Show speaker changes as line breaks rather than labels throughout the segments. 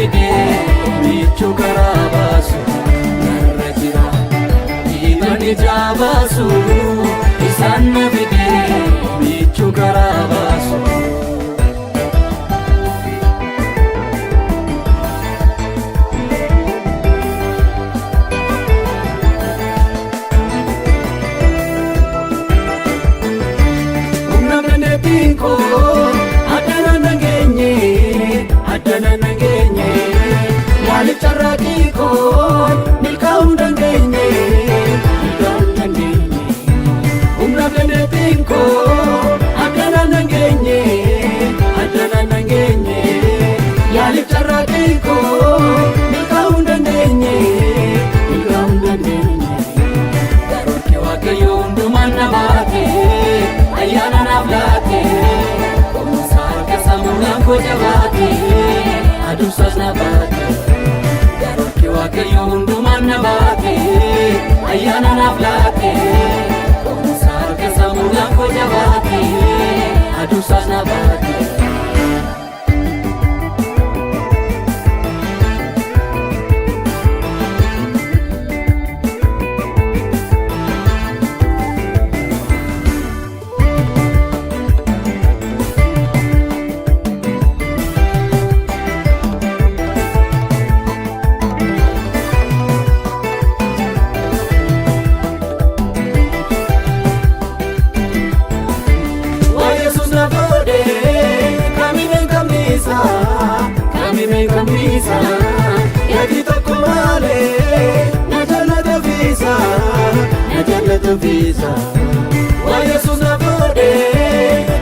fide michuu karaa baasu narra jira dhiibani jabaasu isaan na fide michuu karaa baasu. Adana nangenye wali charaki ko milkaun dangenye umna bende pinko adana nangenye yali charaki ko milkaun dangenye daroke wake yundu manna bake ayana naflake Ko jabate adusas na bate daroke wake yundu manna bate ayana na flake komsar ke samula ko jabate adusas na bate. Kamisa yadi tokko malee na jaalatu visa wa Yesuus na boode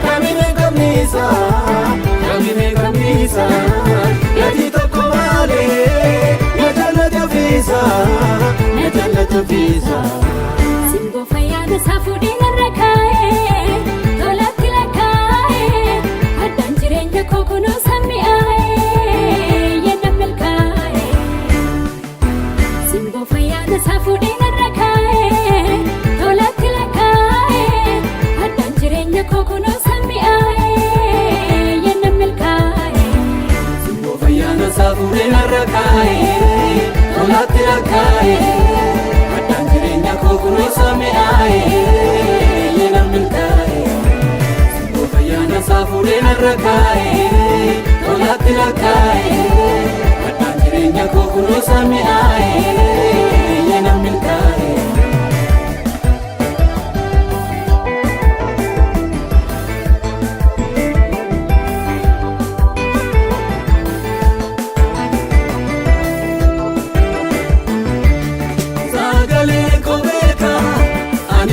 kamine kamisa yadi tokko malee na jaalatu visa
Simbo fayyada safuudhi narra kaa'ee tolatti lakkaa'ee addaan jireenya koo kunuunsa mi'aa'ee. Safuudhi narra kaa'ee tolatti lakkaa'ee addaan jireenya koo kunuunsa mi'aa'ee yenna milkaa'ee.
Simboo fayyaana safuudhi narra kaa'ee tolatti lakkaa'ee addaan jireenya koo kunuunsa mi'aa'ee yenna milkaa'ee. Simboo fayyaana safuudhi narra kaa'ee tolatti lakkaa'ee addaan jireenya koo kunuunsa mi'aa'ee.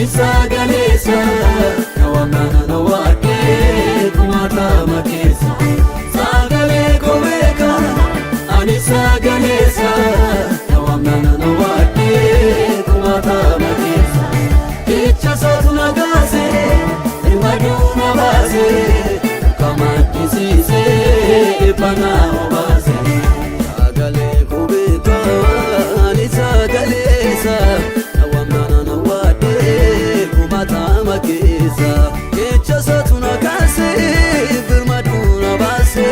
Sagalesa nawamana nawake kumata makesa sagale koweka ani sagalesa nawamana nawake kumata makesa icha satuna gase imaduna base kama kisise ipana obase sagale koweka ani sagalesa Kecha satuna kase birmaduna base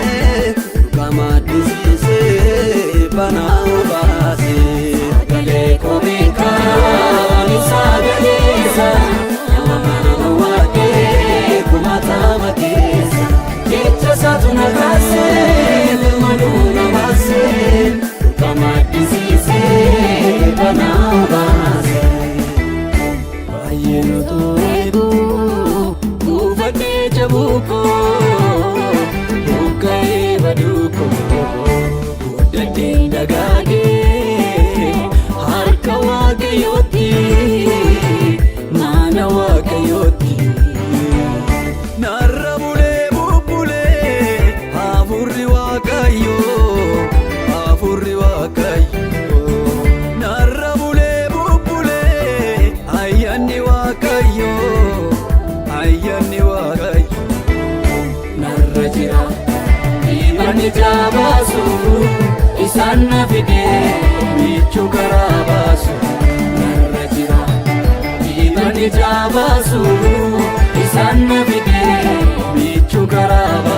kama disise bana base sagale komika ni sagalesa namana wake kumata makesa kecha satuna kase birmaduna base kama disise bana base ayeno to Buko, bukai baduko, budati dagage, harka wake yoti, mana wake yoti. Narra bule bubule, afurri wakayo, narra bule bubule, ayani wakayo. Narra jira dhiibani jabaasu isaan na fide michuu karaa baasu narra jira dhiibani jabaasu isaan na fide michuu karaa baasu.